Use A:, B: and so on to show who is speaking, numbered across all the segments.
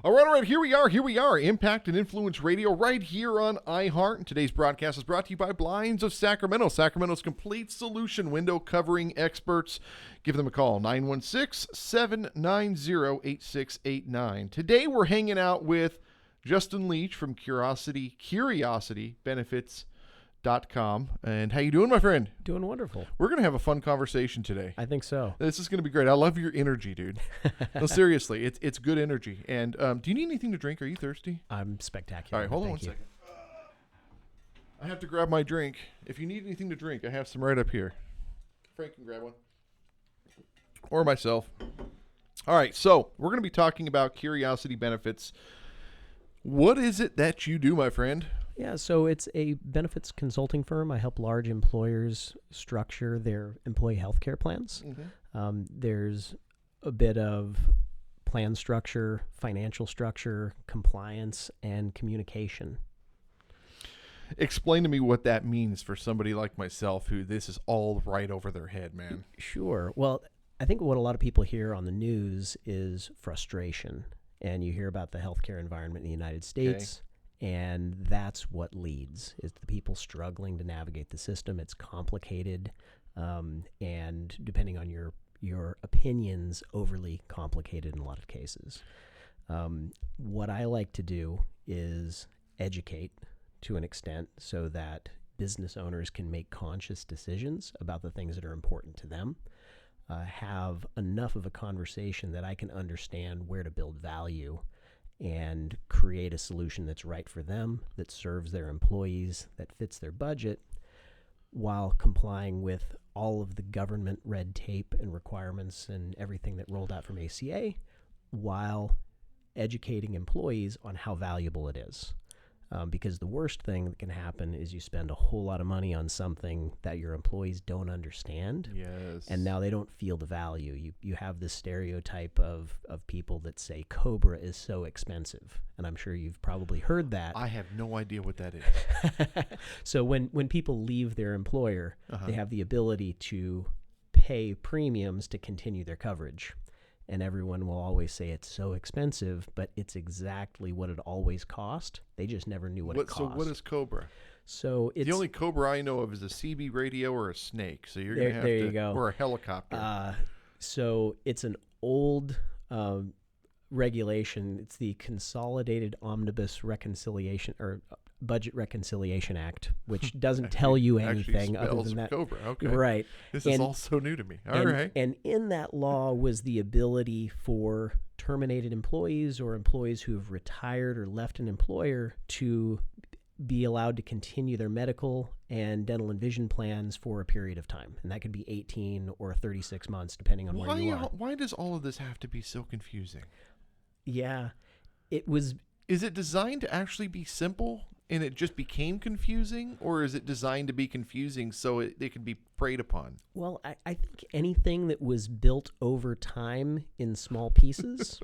A: All right, here we are, Impact and Influence Radio right here on iHeart. And today's broadcast is brought to you by Blinds of Sacramento, Sacramento's complete solution window covering experts. Give them a call, 916-790-8689. Today we're hanging out with Justin Leech from CuriosityBenefits.com. And how you doing, my friend?
B: Doing wonderful.
A: We're going to have a fun conversation today.
B: I think so.
A: This is going to be great. I love your energy, dude. No, seriously, it's good energy. And do you need anything to drink? Are you thirsty?
B: I'm spectacular.
A: All right, hold on one second. I have to grab my drink. If you need anything to drink, I have some right up here. Frank can grab one. Or myself. All right, so we're going to be talking about Curiosity Benefits. What is it that you do, my friend?
B: Yeah, so it's a benefits consulting firm. I help large employers structure their employee health care plans. Mm-hmm. There's a bit of plan structure, financial structure, compliance, and communication.
A: Explain to me what that means for somebody like myself who this is all right over their head, man.
B: Sure. Well, I think what a lot of people hear on the news is frustration. And you hear about the healthcare environment in the United States. Okay. And that's what leads, is the people struggling to navigate the system. It's complicated, and depending on your opinions, overly complicated in a lot of cases. What I like to do is educate to an extent so that business owners can make conscious decisions about the things that are important to them, have enough of a conversation that I can understand where to build value and create a solution that's right for them, that serves their employees, that fits their budget, while complying with all of the government red tape and requirements and everything that rolled out from ACA, while educating employees on how valuable it is. Because the worst thing that can happen is you spend a whole lot of money on something that your employees don't understand.
A: Yes.
B: And now they don't feel the value. You have this stereotype of people that say Cobra is so expensive. And I'm sure you've probably heard that.
A: I have no idea what that is.
B: So when people leave their employer, they have the ability to pay premiums to continue their coverage. And everyone will always say it's so expensive, but it's exactly what it always cost. They just never knew what it cost.
A: So what is Cobra?
B: So it's
A: the only Cobra I know of is a CB radio or a snake. So you're going to have
B: there you go.
A: Or a helicopter.
B: So it's an old regulation. It's the Consolidated Omnibus Reconciliation or Budget Reconciliation Act, which doesn't tell you anything other than that.
A: Cobra. Okay.
B: Right.
A: This is all so new to me. All right.
B: And in that law was the ability for terminated employees or employees who have retired or left an employer to be allowed to continue their medical and dental and vision plans for a period of time. And that could be 18 or 36 months, depending on where you are.
A: Why does all of this have to be so confusing?
B: Yeah. It was...
A: Is it designed to actually be simple and it just became confusing, or is it designed to be confusing so it can be preyed upon?
B: Well, I think anything that was built over time in small pieces,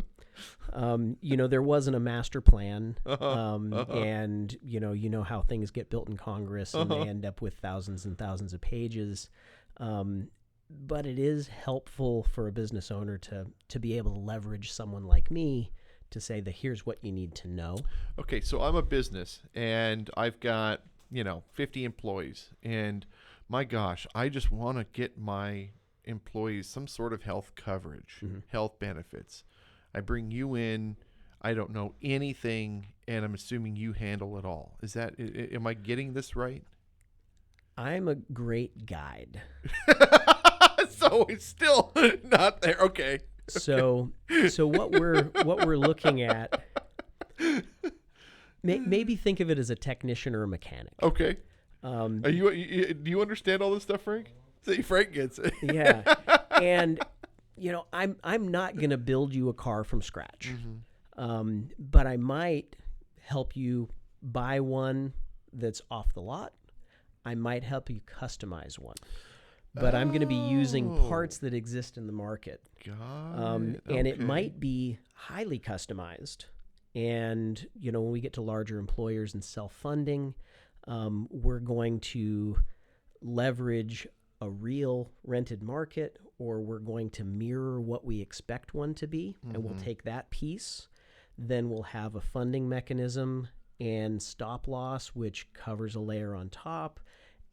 B: there wasn't a master plan, and you know how things get built in Congress and they end up with thousands and thousands of pages. But it is helpful for a business owner to be able to leverage someone like me to say that here's what you need to know.
A: Okay, so I'm a business and I've got, 50 employees, and my gosh, I just want to get my employees some sort of health coverage, health benefits. I bring you in, I don't know anything, and I'm assuming you handle it all. Am I getting this right?
B: I'm a great guide.
A: So it's still not there. Okay.
B: So what we're looking at, maybe think of it as a technician or a mechanic.
A: Okay. Do you understand all this stuff, Frank? See, Frank gets it.
B: Yeah. And I'm not going to build you a car from scratch. But I might help you buy one that's off the lot. I might help you customize one. But I'm going to be using parts that exist in the market.
A: And
B: it might be highly customized. And, when we get to larger employers and self-funding, we're going to leverage a real rented market, or we're going to mirror what we expect one to be, and we'll take that piece. then we'll have a funding mechanism and stop loss, which covers a layer on top.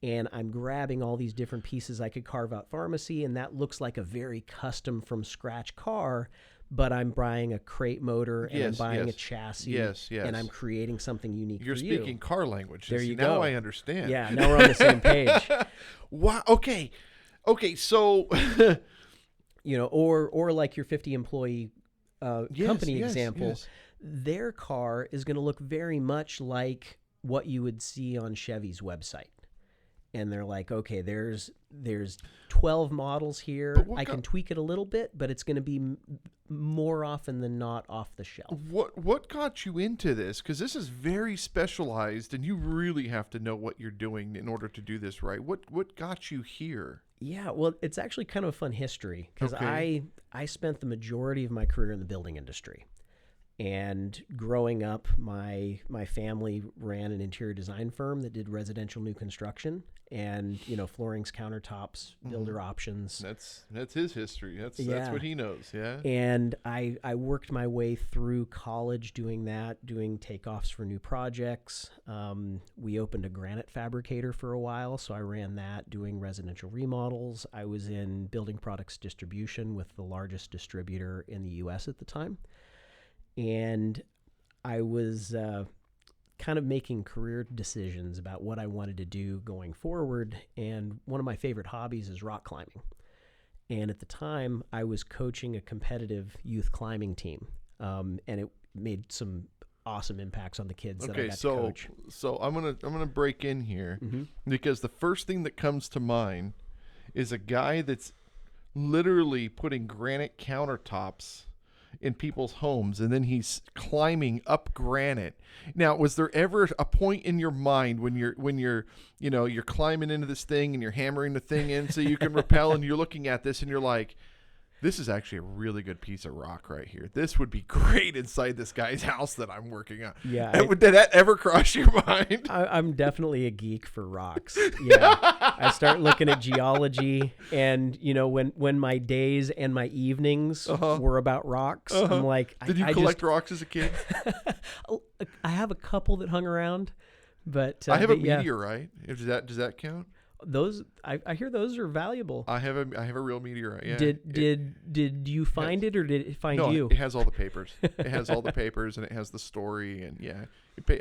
B: And I'm grabbing all these different pieces. I could carve out pharmacy, and that looks like a very custom from scratch car, but I'm buying a crate motor and I'm buying a chassis. And I'm creating something unique
A: You're
B: for you.
A: speaking car language.
B: There you
A: now
B: go.
A: I understand.
B: Yeah, now we're on the same page.
A: Wow. Okay, so
B: or like your 50 employee company example, their car is going to look very much like what you would see on Chevy's website. And they're like, okay, there's 12 models here. I can tweak it a little bit, but it's going to be more often than not off the shelf.
A: What got you into this? Because this is very specialized, and you really have to know what you're doing in order to do this right. What got you here?
B: Yeah, well, it's actually kind of a fun history because I spent the majority of my career in the building industry. And growing up, my family ran an interior design firm that did residential new construction and, floorings, countertops, builder options.
A: That's his history. That's what he knows. Yeah.
B: And I worked my way through college doing that, doing takeoffs for new projects. We opened a granite fabricator for a while, so I ran that, doing residential remodels. I was in building products distribution with the largest distributor in the U.S. at the time. And I was kind of making career decisions about what I wanted to do going forward. And one of my favorite hobbies is rock climbing. And at the time, I was coaching a competitive youth climbing team. And it made some awesome impacts on the kids that I got to coach.
A: So I'm gonna break in here because the first thing that comes to mind is a guy that's literally putting granite countertops in people's homes, and then he's climbing up granite. Now, was there ever a point in your mind when you're climbing into this thing and you're hammering the thing in so you can rappel, and you're looking at this and you're like, this is actually a really good piece of rock right here. This would be great inside this guy's house that I'm working on.
B: Yeah.
A: Did that ever cross your mind?
B: I'm definitely a geek for rocks. Yeah. I start looking at geology, and when my days and my evenings were about rocks, I'm like,
A: did you collect rocks as a kid?
B: I have a couple that hung around, but
A: I have a meteorite. Does that count?
B: Those I hear those are valuable.
A: I have a real meteorite. Yeah.
B: Did you find it, or did it find you?
A: No, it has all the papers. It has all the papers, and it has the story, and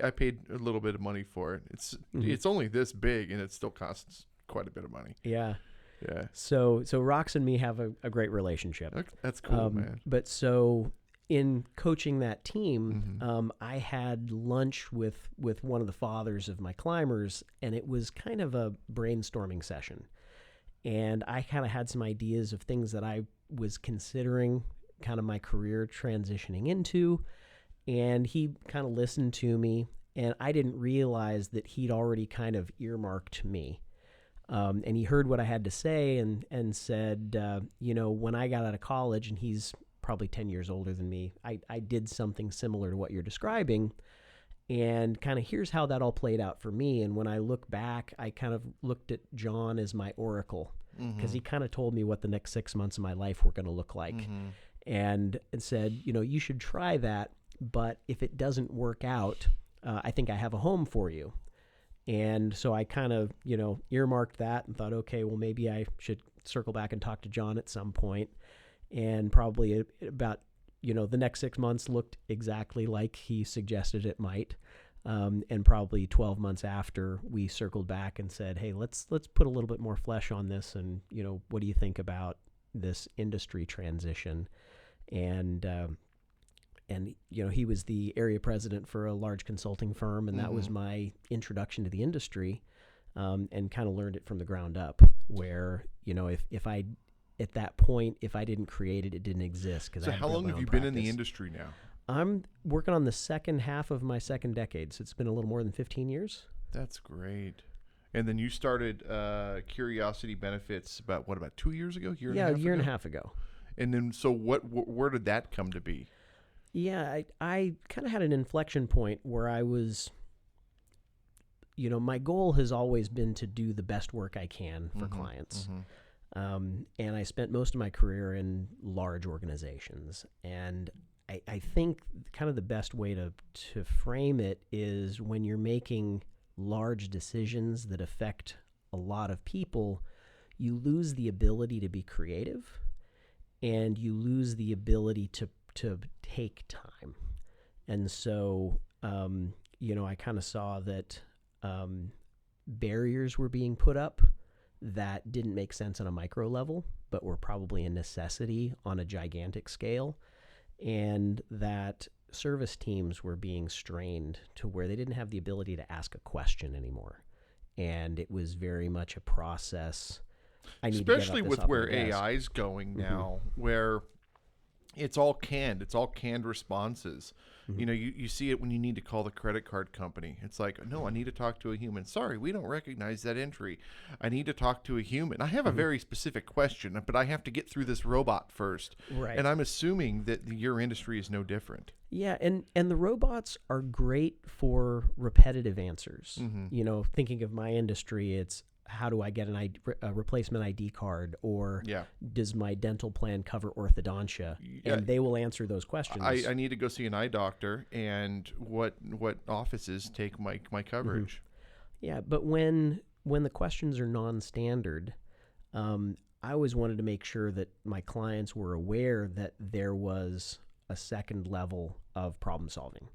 A: I paid a little bit of money for it. It's only this big, and it still costs quite a bit of money.
B: Yeah.
A: Yeah.
B: So rocks and me have a great relationship.
A: That's cool, man.
B: But so in coaching that team, I had lunch with one of the fathers of my climbers, and it was kind of a brainstorming session. And I kind of had some ideas of things that I was considering kind of my career transitioning into. And he kind of listened to me, and I didn't realize that he'd already kind of earmarked me. And he heard what I had to say and said, when I got out of college, and he's probably 10 years older than me, I did something similar to what you're describing, and kind of here's how that all played out for me. And when I look back, I kind of looked at John as my oracle, because he kind of told me what the next 6 months of my life were going to look like, and said, you should try that, but if it doesn't work out, I think I have a home for you. And so I kind of, earmarked that and thought, okay, well, maybe I should circle back and talk to John at some point. And probably about, the next 6 months looked exactly like he suggested it might. And probably 12 months after, we circled back and said, hey, let's put a little bit more flesh on this. And, what do you think about this industry transition? And he was the area president for a large consulting firm. And that was my introduction to the industry, and kind of learned it from the ground up, where, if I at that point, if I didn't create it, it didn't exist.
A: So how long have you been in the industry now?
B: I'm working on the second half of my second decade, so it's been a little more than 15 years.
A: That's great. And then you started Curiosity Benefits about 2 years ago?
B: A year and a half ago.
A: And then, so where did that come to be?
B: Yeah, I kind of had an inflection point where I was, my goal has always been to do the best work I can for clients. And I spent most of my career in large organizations, and I think kind of the best way to frame it is when you're making large decisions that affect a lot of people, you lose the ability to be creative, and you lose the ability to take time. And so, I kind of saw that barriers were being put up that didn't make sense on a micro level, but were probably a necessity on a gigantic scale, and that service teams were being strained to where they didn't have the ability to ask a question anymore. And it was very much a process.
A: Especially with where AI is going now, where it's all canned responses. You see it when you need to call the credit card company. It's like, no, I need to talk to a human. Sorry, we don't recognize that entry. I need to talk to a human. I have a very specific question, but I have to get through this robot first.
B: Right.
A: And I'm assuming that your industry is no different.
B: Yeah, and the robots are great for repetitive answers. Thinking of my industry, it's how do I get a replacement ID card, or does my dental plan cover orthodontia? Yeah. And they will answer those questions.
A: I need to go see an eye doctor, and what offices take my coverage?
B: Yeah, but when the questions are non-standard, I always wanted to make sure that my clients were aware that there was a second level of problem solving.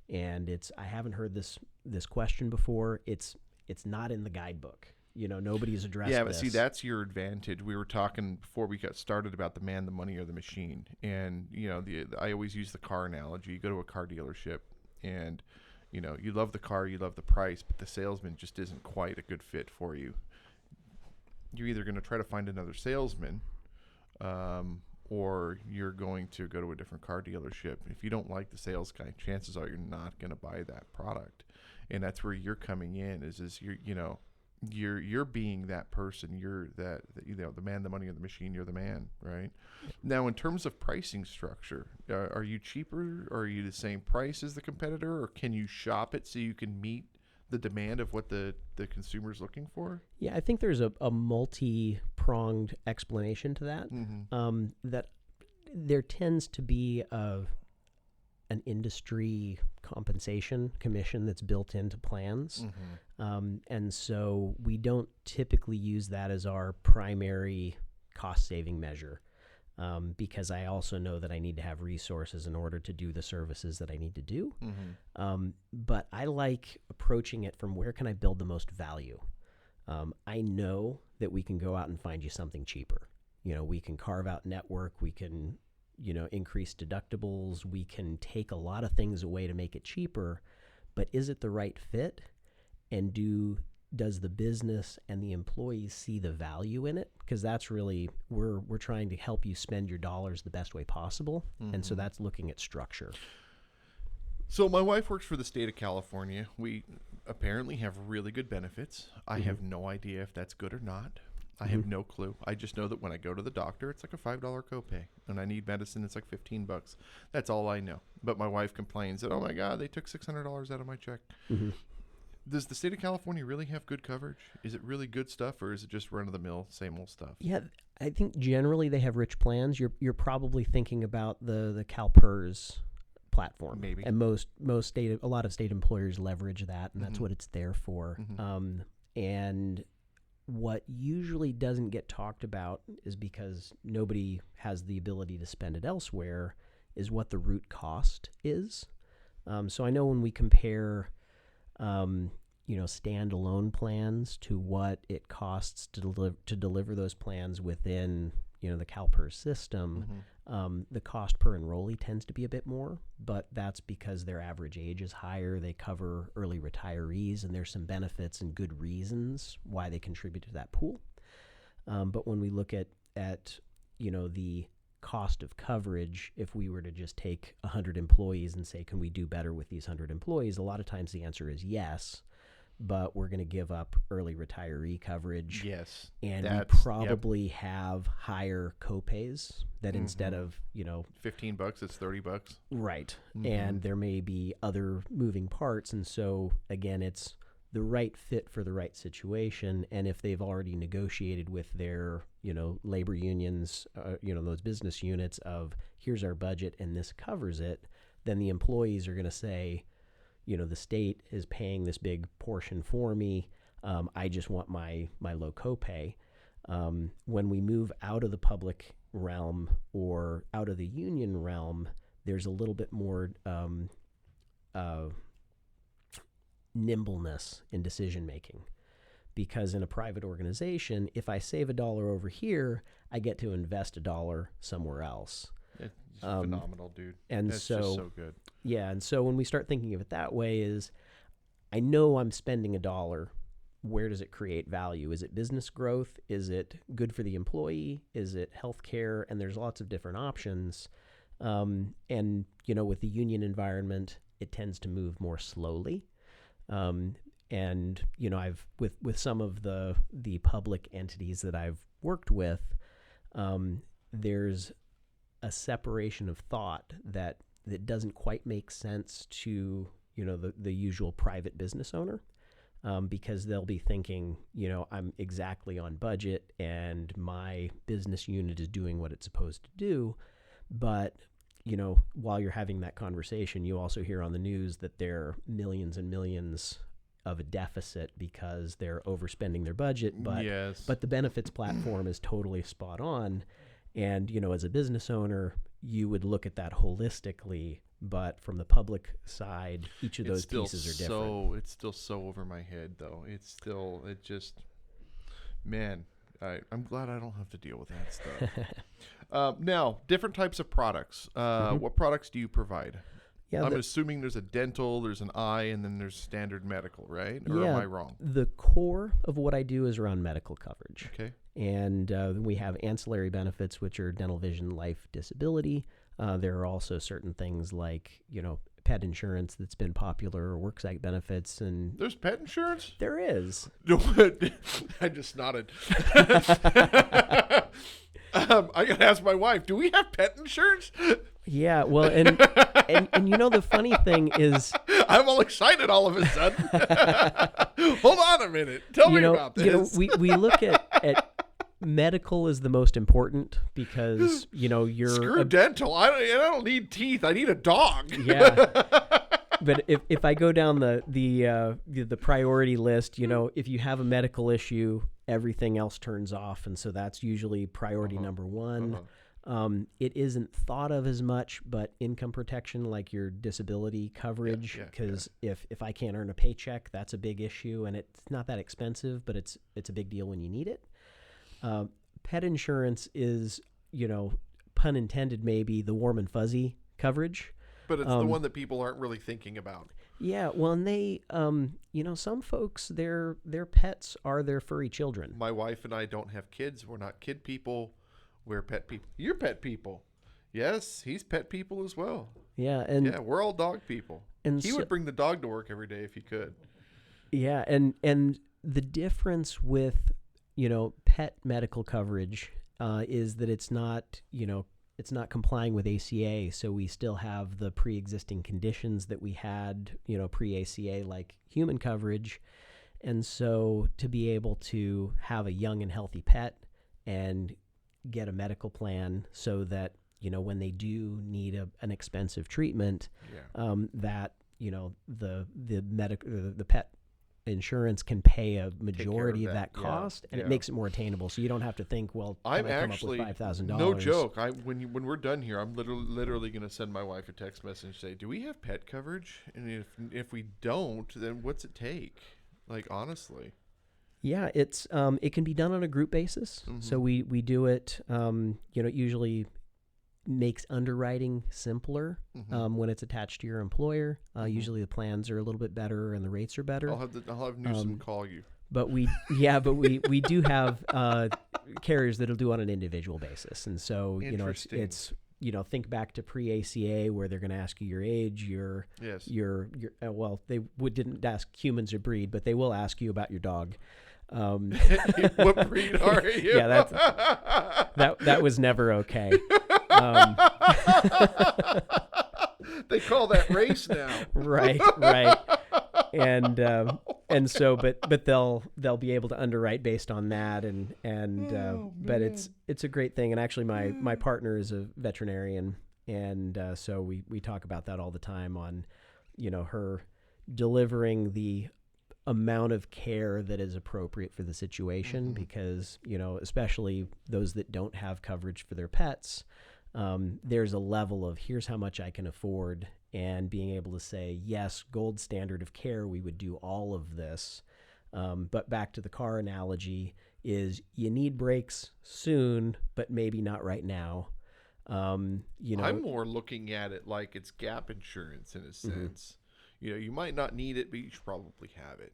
B: And I haven't heard this question before. It's not in the guidebook. Nobody's addressed this.
A: Yeah, but see, that's your advantage. We were talking before we got started about the man, the money, or the machine. And, I always use the car analogy. You go to a car dealership and, you love the car, you love the price, but the salesman just isn't quite a good fit for you. You're either going to try to find another salesman, or you're going to go to a different car dealership. If you don't like the sales guy, chances are you're not going to buy that product. And that's where you're coming in is you're being that person. You're the man, the money, or the machine. You're the man, right? Now, in terms of pricing structure, are you cheaper, or are you the same price as the competitor, or can you shop it so you can meet the demand of what the consumer is looking for?
B: Yeah, I think there's a multi-pronged explanation to that. That there tends to be an industry compensation commission that's built into plans. And so we don't typically use that as our primary cost-saving measure, because I also know that I need to have resources in order to do the services that I need to do. But I like approaching it from where can I build the most value. I know that we can go out and find you something cheaper. We can carve out network, we can increase deductibles, we can take a lot of things away to make it cheaper, but is it the right fit? And does the business and the employees see the value in it? Because that's really, we're trying to help you spend your dollars the best way possible. And so that's looking at structure.
A: So my wife works for the state of California. We apparently have really good benefits. I have no idea if that's good or not. I have no clue. I just know that when I go to the doctor, it's like a $5 copay. When I need medicine, it's like $15. That's all I know. But my wife complains that, oh my God, they took $600 out of my check. Does the state of California really have good coverage? Is it really good stuff, or is it just run-of-the-mill, same old stuff?
B: Yeah, I think generally they have rich plans. You're probably thinking about the CalPERS platform.
A: Maybe.
B: And a lot of state employers leverage that, and that's what it's there for. And what usually doesn't get talked about is because nobody has the ability to spend it elsewhere, is what the root cost is. So I know when we compare standalone plans to what it costs to deliver those plans within, the CalPERS system, the cost per enrollee tends to be a bit more, but that's because their average age is higher. They cover early retirees, and there's some benefits and good reasons why they contribute to that pool. But when we look at the cost of coverage, if we were to just take 100 employees and say, can we do better with these 100 employees? A lot of times the answer is yes, but we're going to give up early retiree coverage.
A: Yes.
B: And we probably have higher copays that instead of,
A: $15, it's $30.
B: Right. And there may be other moving parts. And so again, it's the right fit for the right situation. And if they've already negotiated with their, labor unions, those business units of here's our budget and this covers it, then the employees are going to say, the state is paying this big portion for me. I just want my low copay. When we move out of the public realm or out of the union realm, there's a little bit more nimbleness in decision making, because in a private organization, if I save $1 over here, I get to invest $1 somewhere else.
A: It's phenomenal, dude.
B: And
A: that's just so good.
B: Yeah, and so when we start thinking of it that way, is I know I'm spending $1. Where does it create value? Is it business growth? Is it good for the employee? Is it healthcare? And there's lots of different options. And with the union environment, it tends to move more slowly. I've with some of the public entities that I've worked with, there's a separation of thought that doesn't quite make sense to the usual private business owner. Because they'll be thinking, I'm exactly on budget and my business unit is doing what it's supposed to do. But, while you're having that conversation, you also hear on the news that there are millions and millions of a deficit because they're overspending their budget. But,
A: yes.
B: But the benefits platform is totally spot on. And, as a business owner, you would look at that holistically. But from the public side, each of those pieces are different.
A: It's still so over my head, though. I'm glad I don't have to deal with that stuff. Now, different types of products. What products do you provide? Yeah, I'm assuming there's a dental, there's an eye, and then there's standard medical, right? Or am I wrong?
B: The core of what I do is around medical coverage.
A: Okay.
B: And we have ancillary benefits, which are dental, vision, life, disability. There are also certain things like, pet insurance that's been popular, or worksite benefits. And
A: there's pet insurance?
B: There is.
A: I just nodded. I got to ask my wife, do we have pet insurance?
B: Yeah, well, and the funny thing is,
A: I'm all excited all of a sudden. Hold on a minute. Tell me about this.
B: We look at medical is the most important because you're
A: screw dental. I don't need teeth. I need a dog.
B: Yeah. But if I go down the priority list, if you have a medical issue, everything else turns off, and so that's usually priority number one. It isn't thought of as much, but income protection, like your disability coverage, because if I can't earn a paycheck, that's a big issue, and it's not that expensive, but it's a big deal when you need it. Pet insurance is, pun intended, maybe the warm and fuzzy coverage.
A: But it's the one that people aren't really thinking about.
B: Yeah, well, and they, some folks, their pets are their furry children.
A: My wife and I don't have kids. We're not kid people. We're pet people. You're pet people. Yes, he's pet people as well.
B: Yeah, and
A: we're all dog people. And he would bring the dog to work every day if he could.
B: Yeah, and the difference with pet medical coverage is that it's not complying with ACA, so we still have the pre-existing conditions that we had, pre-ACA, like human coverage. And so to be able to have a young and healthy pet and get a medical plan so that, when they do need an expensive treatment, that, the pet insurance can pay a majority of that cost, and it makes it more attainable. So you don't have to think, well,
A: I'm
B: actually come up with $5,000.
A: No joke. When we're done here, I'm literally going to send my wife a text message, say, "Do we have pet coverage? And if we don't, then what's it take?" Like, honestly.
B: Yeah, it's it can be done on a group basis. Mm-hmm. So we do it. It usually makes underwriting simpler when it's attached to your employer. Usually the plans are a little bit better and the rates are better.
A: I'll have Newsom call you.
B: But we do have carriers that'll do on an individual basis, and so it's think back to pre-ACA where they're going to ask you your age, your well, they didn't ask humans or breed, but they will ask you about your dog.
A: What breed are you?
B: Yeah, that was never okay.
A: They call that race now.
B: Right. And and so, but they'll be able to underwrite based on that, but it's a great thing. And actually, my partner is a veterinarian, and so we talk about that all the time on, her delivering the amount of care that is appropriate for the situation, because, especially those that don't have coverage for their pets, there's a level of here's how much I can afford, and being able to say, yes, gold standard of care, we would do all of this. But back to the car analogy is you need brakes soon, but maybe not right now. I'm
A: more looking at it like it's gap insurance in a sense. You might not need it, but you should probably have it.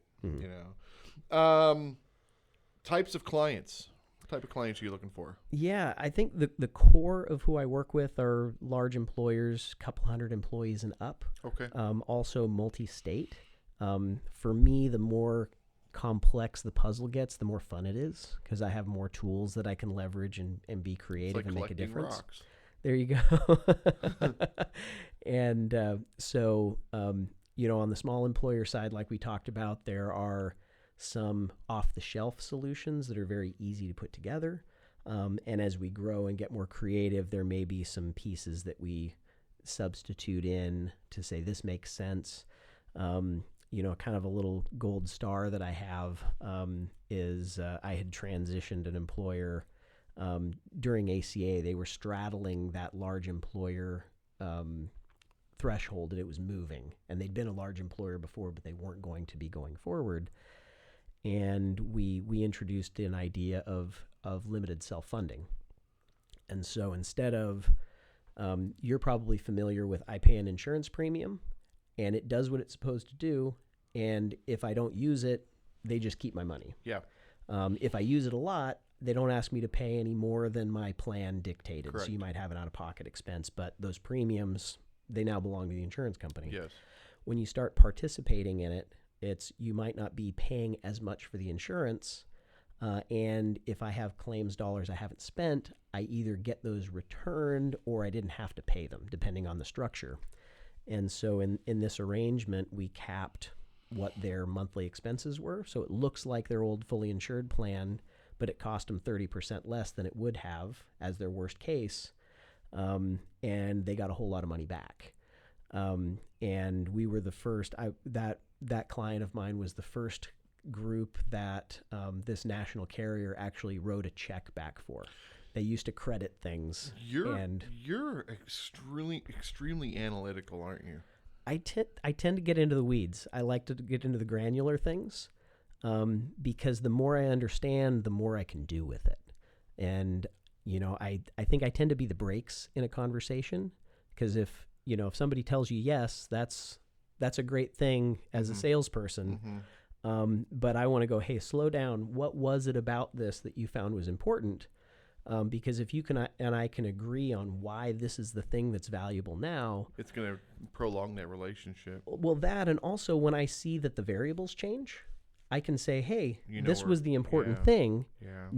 A: Types of clients. What type of clients are you looking for?
B: Yeah, I think the core of who I work with are large employers, couple hundred employees and up.
A: Okay.
B: Also multi-state. For me, the more complex the puzzle gets, the more fun it is, because I have more tools that I can leverage and be creative and make a difference.
A: Rocks.
B: There you go. And on the small employer side, like we talked about, there are some off-the-shelf solutions that are very easy to put together. And as we grow and get more creative, there may be some pieces that we substitute in to say this makes sense. Kind of a little gold star that I have is I had transitioned an employer during ACA. They were straddling that large employer threshold, and it was moving. And they'd been a large employer before, but they weren't going to be going forward. And we introduced an idea of limited self-funding. And so instead of, you're probably familiar with, I pay an insurance premium, and it does what it's supposed to do. And if I don't use it, they just keep my money.
A: Yeah.
B: If I use it a lot, they don't ask me to pay any more than my plan dictated.
A: Correct.
B: So you might have an out-of-pocket expense, but those premiums, they now belong to the insurance company.
A: Yes.
B: When you start participating in it, you might not be paying as much for the insurance. And if I have claims dollars I haven't spent, I either get those returned or I didn't have to pay them, depending on the structure. And so in this arrangement, we capped what their monthly expenses were. So it looks like their old fully insured plan, but it cost them 30% less than it would have as their worst case. And they got a whole lot of money back. And we were the first, that client of mine was the first group that this national carrier actually wrote a check back for. They used to credit things.
A: You're extremely analytical, aren't you?
B: I tend to get into the weeds. I like to get into the granular things because the more I understand, the more I can do with it. And I think I tend to be the brakes in a conversation, because if somebody tells you yes, that's a great thing as a salesperson. But I want to go, hey, slow down. What was it about this that you found was important? Because if you can and I can agree on why this is the thing that's valuable now,
A: it's going to prolong that relationship.
B: Well, that, and also when I see that the variables change, I can say, hey, this was the important thing.
A: Yeah.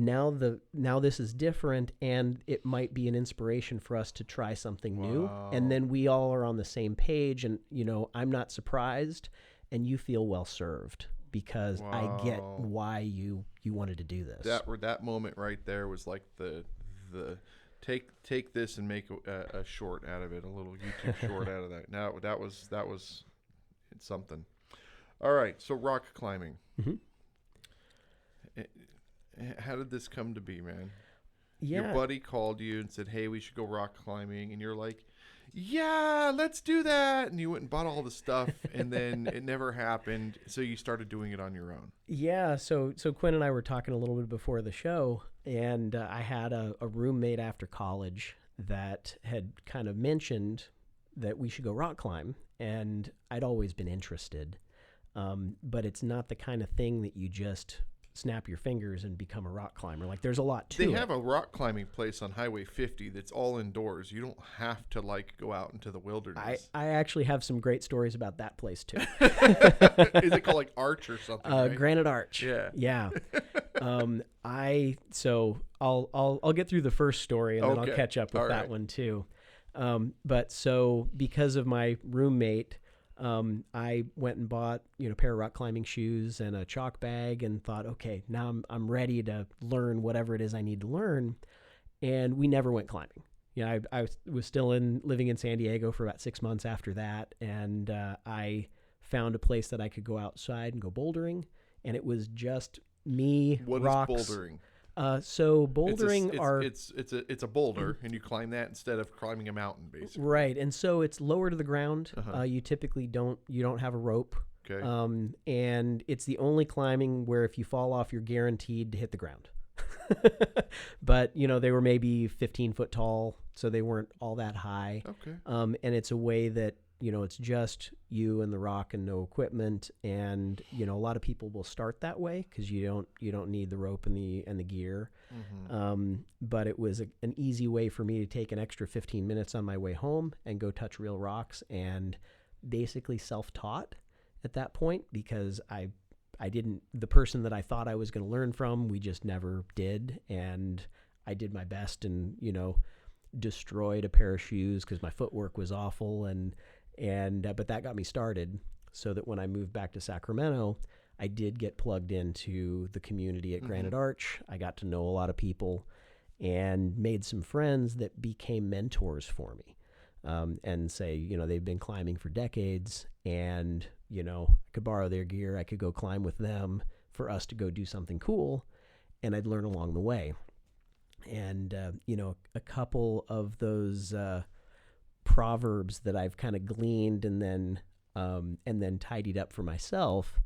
B: Now this is different, and it might be an inspiration for us to try something new. And then we all are on the same page, and I'm not surprised, and you feel well served because I get why you wanted to do this.
A: That moment right there was like the take this and make a short out of it, a little YouTube short out of that. Now that was it's something. All right, so rock climbing. How did this come to be, man?
B: Yeah.
A: Your buddy called you and said, hey, we should go rock climbing. And you're like, yeah, let's do that. And you went and bought all the stuff, and then it never happened. So you started doing it on your own.
B: Yeah. So Quinn and I were talking a little bit before the show, and I had a roommate after college that had kind of mentioned that we should go rock climb. And I'd always been interested. But it's not the kind of thing that you just snap your fingers and become a rock climber. Like, there's a lot to it.
A: They have a rock climbing place on Highway 50 that's all indoors. You don't have to go out into the wilderness.
B: I actually have some great stories about that place too.
A: Is it called Arch or something? Right?
B: Granite Arch. Yeah. So I'll get through the first story, and then I'll catch up with that one too. But so because of my roommate, I went and bought, a pair of rock climbing shoes and a chalk bag and thought, okay, now I'm ready to learn whatever it is I need to learn. And we never went climbing. I was still living in San Diego for about 6 months after that. And I found a place that I could go outside and go bouldering. And it was just me, rocks.
A: What is bouldering?
B: So bouldering
A: it's a boulder, and you climb that instead of climbing a mountain, basically.
B: Right, and so it's lower to the ground. You typically don't have a rope.
A: Okay.
B: And it's the only climbing where if you fall off, you're guaranteed to hit the ground. But they were maybe 15 foot tall, so they weren't all that high.
A: Okay.
B: And it's a way that it's just you and the rock and no equipment. And, a lot of people will start that way because you don't need the rope and the gear. Mm-hmm. But it was an easy way for me to take an extra 15 minutes on my way home and go touch real rocks, and basically self-taught at that point, because the person that I thought I was going to learn from, we just never did. And I did my best and, destroyed a pair of shoes because my footwork was awful. But that got me started, so that when I moved back to Sacramento, I did get plugged into the community at Granite Arch. I got to know a lot of people and made some friends that became mentors for me. And say, they've been climbing for decades, and, I could borrow their gear. I could go climb with them for us to go do something cool, and I'd learn along the way. And, a couple of those proverbs that I've kind of gleaned and then tidied up for myself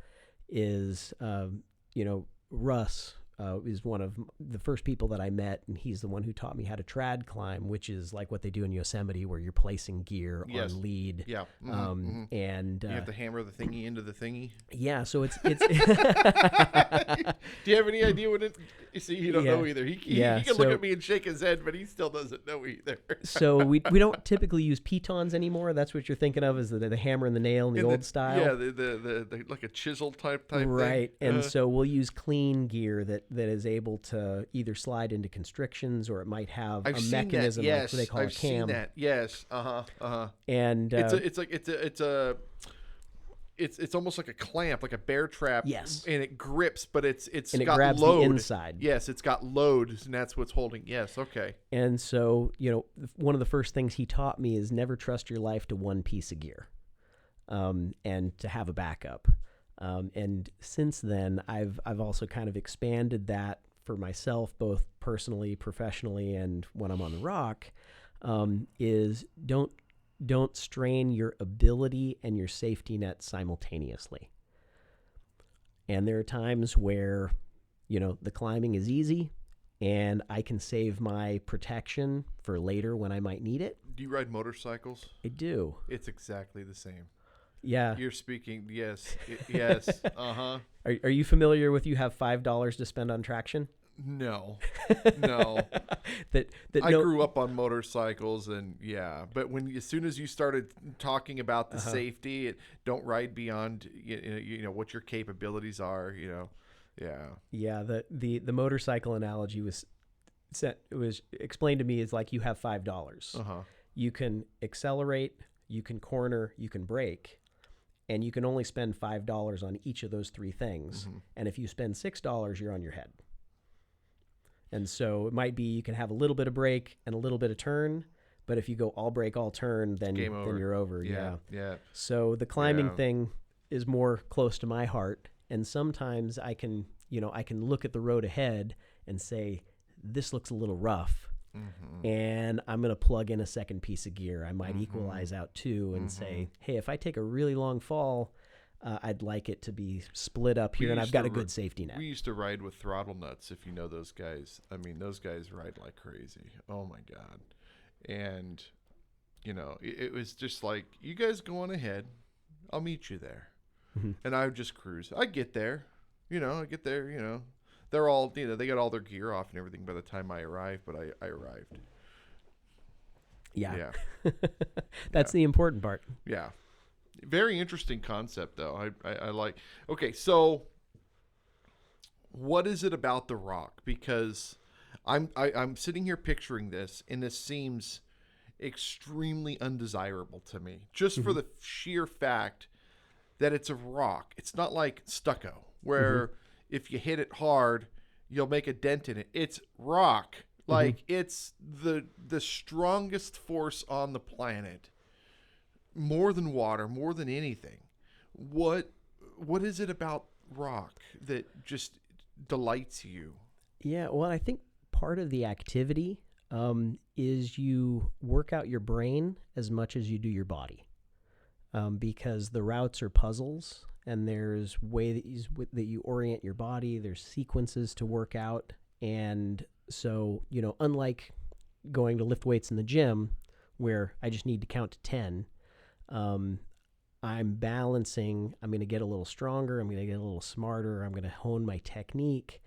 B: is, Russ is one of the first people that I met, and he's the one who taught me how to trad climb, which is like what they do in Yosemite, where you're placing gear on lead.
A: Yeah.
B: And
A: you have to hammer the thingy into the thingy.
B: Yeah, so it's.
A: Do you have any idea what it? You see, you don't know either. He can look at me and shake his head, but he still doesn't know either.
B: So we don't typically use pitons anymore. That's what you're thinking of, is the hammer and the nail in the old style.
A: Yeah, the like a chisel type
B: right.
A: thing.
B: And so we'll use clean gear that is able to either slide into constrictions, or it might have a mechanism,
A: like
B: what they call a cam.
A: Seen that. Yes.
B: And
A: it's almost like a clamp, like a bear trap.
B: Yes.
A: And it grips, but it's
B: and
A: got
B: it grabs
A: load.
B: the inside.
A: Yes, it's got load, and that's what's holding. Yes, okay.
B: And so, one of the first things he taught me is never trust your life to one piece of gear, and to have a backup. And since then, I've also kind of expanded that for myself, both personally, professionally, and when I'm on the rock, is don't strain your ability and your safety net simultaneously. And there are times where, the climbing is easy and I can save my protection for later when I might need it.
A: Do you ride motorcycles?
B: I do.
A: It's exactly the same.
B: Yeah.
A: You're speaking, yes. Yes. Uh-huh.
B: Are you familiar with you have $5 to spend on traction?
A: No.
B: that
A: I grew up on motorcycles, and but as soon as you started talking about the safety, don't ride beyond what your capabilities are, Yeah,
B: the motorcycle analogy was explained to me as like you have $5. You can accelerate, you can corner, you can brake, and you can only spend $5 on each of those three things. And if you spend $6, you're on your head. And so it might be you can have a little bit of brake and a little bit of turn, but if you go all brake, all turn, then you're over. Yeah. So the climbing thing is more close to my heart, and sometimes I can look at the road ahead and say, this looks a little rough, and I'm going to plug in a second piece of gear. I might equalize out two and say, hey, if I take a really long fall, I'd like it to be split up here, and I've got a good safety net.
A: We used to ride with throttle nuts, if you know those guys. I mean, those guys ride like crazy. Oh, my God. And, it was just like, you guys go on ahead. I'll meet you there. And I would just cruise. I get there. They're all, they got all their gear off and everything by the time I arrived, but I arrived.
B: Yeah. That's the important part.
A: Yeah. Very interesting concept, though. I like. Okay, so what is it about the rock? Because I'm sitting here picturing this, and this seems extremely undesirable to me, just for the sheer fact that it's a rock. It's not like stucco, where if you hit it hard, you'll make a dent in it. It's rock. Like, it's the strongest force on the planet. More than water, more than anything. What is it about rock that just delights you?
B: Yeah, well, I think part of the activity is you work out your brain as much as you do your body, because the routes are puzzles, and there's ways that you orient your body. There's sequences to work out, and so, unlike going to lift weights in the gym, where I just need to count to 10, I'm balancing. I'm going to get a little stronger. I'm going to get a little smarter. I'm going to hone my technique,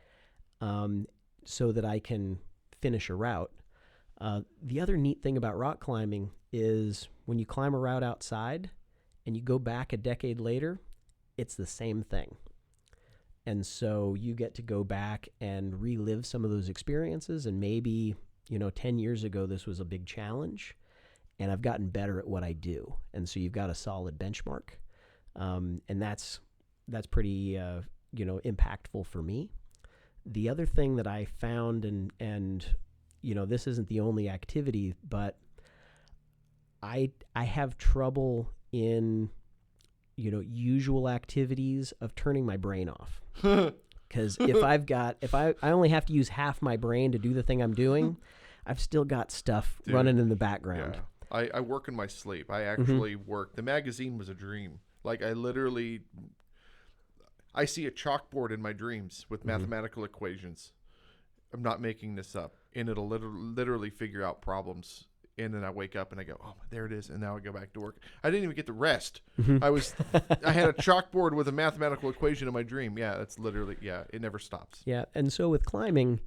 B: so that I can finish a route. The other neat thing about rock climbing is when you climb a route outside and you go back a decade later, it's the same thing. And so you get to go back and relive some of those experiences. And maybe, 10 years ago, this was a big challenge, and I've gotten better at what I do. And so you've got a solid benchmark. And that's pretty, impactful for me. The other thing that I found, and this isn't the only activity, but I have trouble in, usual activities of turning my brain off. Because if I only have to use half my brain to do the thing I'm doing, I've still got stuff running in the background.
A: Yeah. I work in my sleep. I actually work. The magazine was a dream. Like, I see a chalkboard in my dreams with mathematical equations. I'm not making this up. And it'll literally figure out problems. And then I wake up and I go, oh, there it is. And now I go back to work. I didn't even get to rest. I had a chalkboard with a mathematical equation in my dream. Yeah, that's literally, it never stops.
B: Yeah. And so with climbing,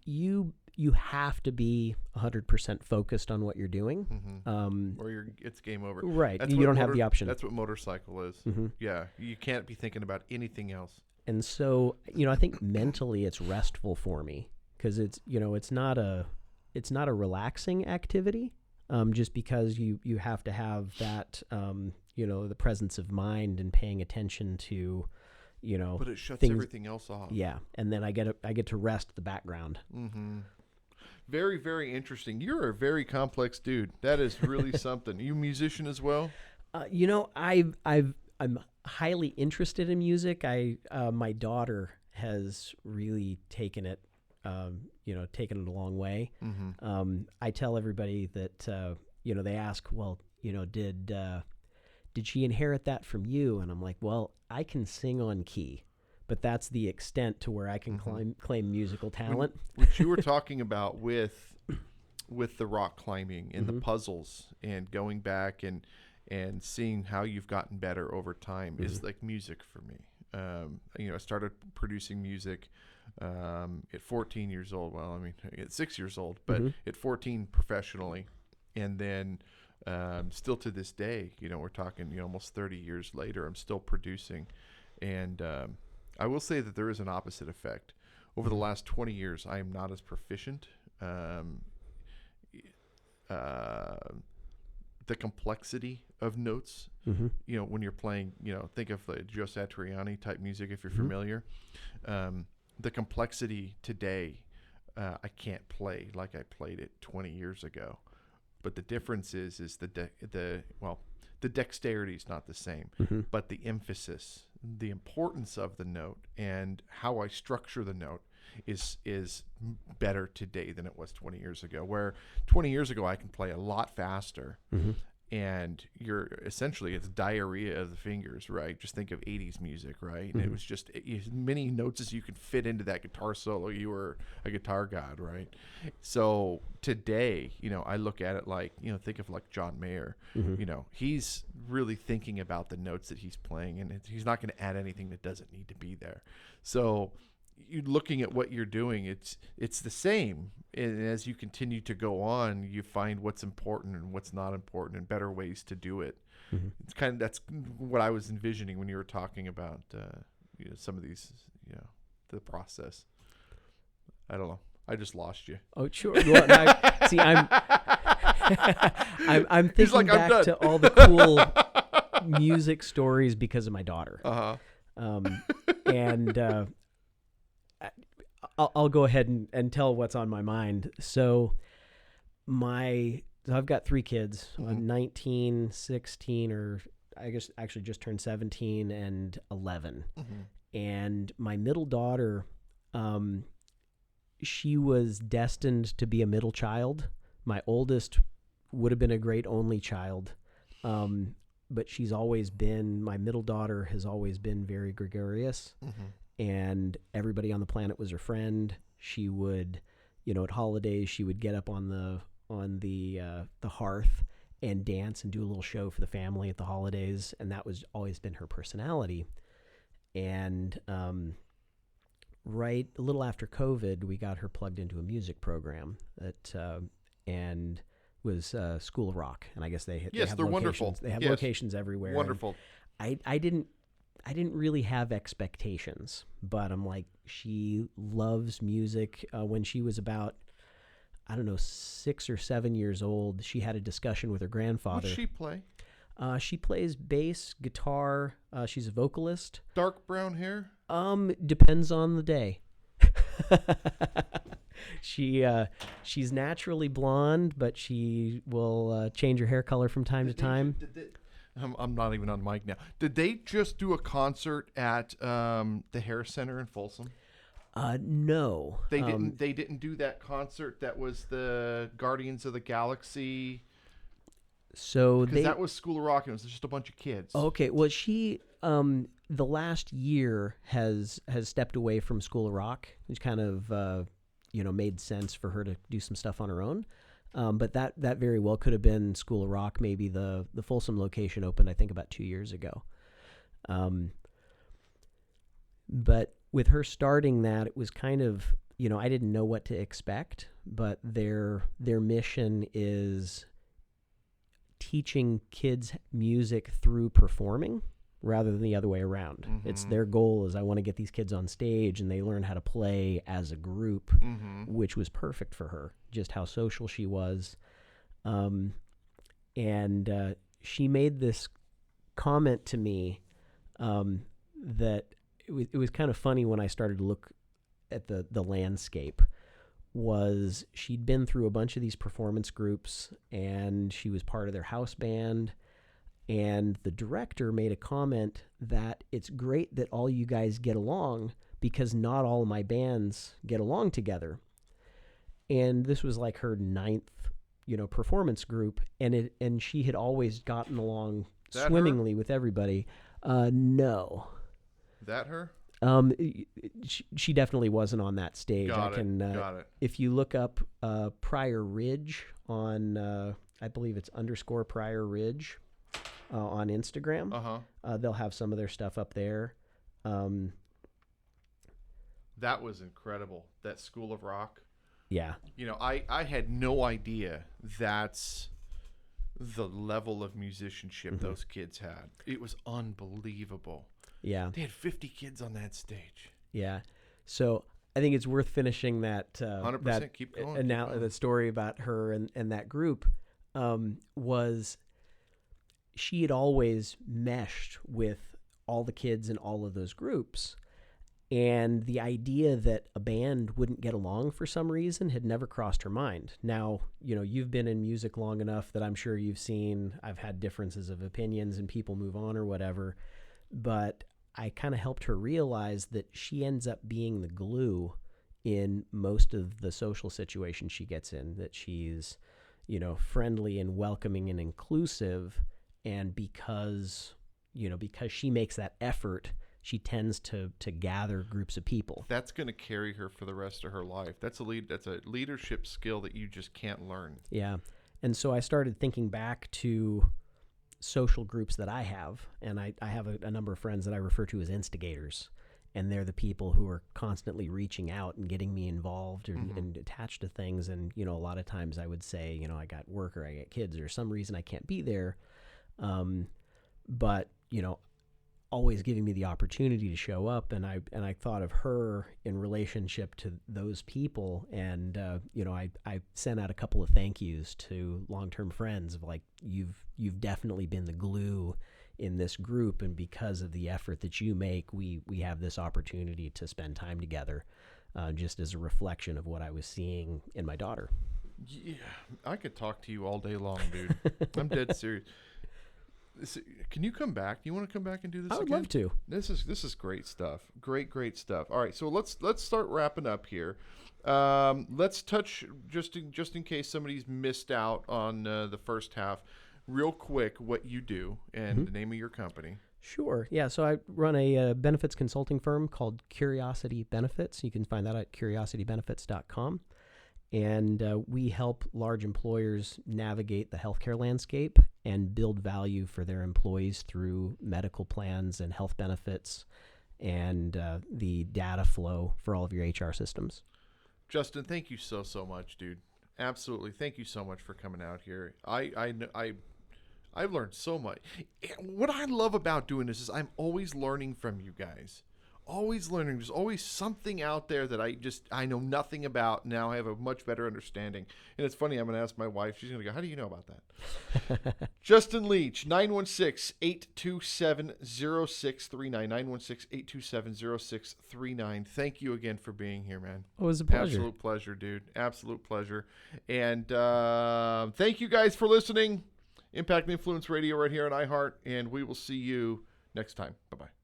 B: you have to be 100% focused on what you're doing.
A: Or it's game over.
B: Right. You don't have the option.
A: That's what motorcycle is. Yeah. You can't be thinking about anything else.
B: And so, I think mentally it's restful for me, because it's not a relaxing activity, just because you have to have that, the presence of mind and paying attention to,
A: But it shuts
B: things,
A: everything else off.
B: Yeah. And then I get to rest the background.
A: Very, very interesting. You're a very complex dude. That is really something. You a musician as well?
B: I'm highly interested in music. My daughter has really taken it a long way. I tell everybody that, they ask, well, did she inherit that from you? And I'm like, well, I can sing on key, but that's the extent to where I can claim musical talent.
A: Which you were talking about with the rock climbing and the puzzles and going back and seeing how you've gotten better over time is like music for me. I started producing music at 14 years old. Well, I mean, at 6 years old, but at 14 professionally. And then still to this day, we're talking almost 30 years later, I'm still producing. And I will say that there is an opposite effect. Over the last 20 years, I am not as proficient. The complexity of notes, when you're playing, think of the Joe Satriani type music, if you're familiar. The complexity today, I can't play like I played it 20 years ago. But the difference is the dexterity is not the same, but the emphasis, the importance of the note, and how I structure the note is better today than it was 20 years ago. Where 20 years ago I can play a lot faster, and it's diarrhea of the fingers, right? Just think of 80s music, right? And it was just as many notes as you could fit into that guitar solo. You were a guitar god, right? So today, I look at it like, think of like John Mayer. He's really thinking about the notes that he's playing, and he's not going to add anything that doesn't need to be there. So you looking at what you're doing, it's the same. And as you continue to go on, you find what's important and what's not important and better ways to do it. It's that's what I was envisioning when you were talking about some of these, the process. I don't know. I just lost you.
B: Oh, sure. Well, see, I'm
A: He's
B: thinking
A: like, "I'm
B: back
A: done."
B: to all the cool music stories because of my daughter. And I'll go ahead and tell what's on my mind. So I've got 3 kids, 19, 16, or I guess actually just turned 17 and 11. And my middle daughter, she was destined to be a middle child. My oldest would have been a great only child. But my middle daughter has always been very gregarious, and everybody on the planet was her friend. She would, at holidays, she would get up on the hearth and dance and do a little show for the family at the holidays, and that was always been her personality. And right a little after COVID, we got her plugged into a music program and was School of Rock, and I guess they have
A: they're
B: locations.
A: wonderful.
B: They have
A: Yes.
B: locations everywhere.
A: Wonderful.
B: I didn't really have expectations, but I'm like, she loves music. When she was about, I don't know, 6 or 7 years old, she had a discussion with her grandfather.
A: What's she play?
B: She plays bass, guitar. She's a vocalist.
A: Dark brown hair?
B: Depends on the day. She's naturally blonde, but she will change her hair color from time to time.
A: I'm not even on mic now. Did they just do a concert at the Hair Center in Folsom?
B: No,
A: They didn't. They didn't do that concert. That was the Guardians of the Galaxy.
B: So
A: Because that was School of Rock, and it was just a bunch of kids.
B: Okay, well, she the last year has stepped away from School of Rock, which kind of made sense for her to do some stuff on her own. But that very well could have been School of Rock. Maybe the Folsom location opened, I think, about 2 years ago. But with her starting that, it was kind of, I didn't know what to expect. But their mission is teaching kids music through performing rather than the other way around. It's their goal is I want to get these kids on stage and they learn how to play as a group, which was perfect for her, just how social she was. And she made this comment to me that it was kind of funny when I started to look at the landscape. Was she'd been through a bunch of these performance groups and she was part of their house band, and the director made a comment that it's great that all you guys get along because not all of my bands get along together. And this was like her 9th, performance group, and she had always gotten along swimmingly with everybody. No.
A: That her?
B: She definitely wasn't on that stage.
A: Got it.
B: If you look up Prior Ridge on, I believe it's _Prior Ridge on Instagram, they'll have some of their stuff up there.
A: That was incredible. That School of Rock.
B: Yeah.
A: I had no idea that's the level of musicianship those kids had. It was unbelievable.
B: Yeah.
A: They had 50 kids on that stage.
B: Yeah. So I think it's worth finishing that
A: 100%. Keep going.
B: The story about her and that group was she had always meshed with all the kids in all of those groups. And the idea that a band wouldn't get along for some reason had never crossed her mind. Now, you've been in music long enough that I'm sure you've seen I've had differences of opinions and people move on or whatever. But I kind of helped her realize that she ends up being the glue in most of the social situations she gets in, that she's, friendly and welcoming and inclusive. And because she makes that effort, she tends to gather groups of people.
A: That's going to carry her for the rest of her life. That's a leadership skill that you just can't learn.
B: Yeah. And so I started thinking back to social groups that I have, and I have a number of friends that I refer to as instigators, and they're the people who are constantly reaching out and getting me involved and attached to things. And a lot of times I would say, I got work or I got kids or some reason I can't be there, but always giving me the opportunity to show up, and I thought of her in relationship to those people, and I sent out a couple of thank yous to long-term friends of like, you've definitely been the glue in this group, and because of the effort that you make, we have this opportunity to spend time together, just as a reflection of what I was seeing in my daughter.
A: Yeah, I could talk to you all day long, dude. I'm dead serious. Can you come back? Do you want to come back and do this again?
B: I would love to.
A: This is great stuff. Great stuff. All right, so let's start wrapping up here. Let's touch, just in case somebody's missed out on the first half, real quick, what you do and the name of your company.
B: Sure. Yeah. So I run a benefits consulting firm called Curiosity Benefits. You can find that at curiositybenefits.com. And we help large employers navigate the healthcare landscape and build value for their employees through medical plans and health benefits and the data flow for all of your HR systems.
A: Justin, thank you so much, dude. Absolutely. Thank you so much for coming out here. I've learned so much. What I love about doing this is I'm always learning from you guys. Always learning. There's always something out there that I know nothing about. Now I have a much better understanding. And it's funny, I'm going to ask my wife. She's going to go, how do you know about that? Justin Leech, 916-827-0639. 916-827-0639. Thank you again for being here, man.
B: Oh, it was a pleasure.
A: Absolute pleasure, dude. Absolute pleasure. And thank you guys for listening. Impact and Influence Radio right here on iHeart. And we will see you next time. Bye-bye.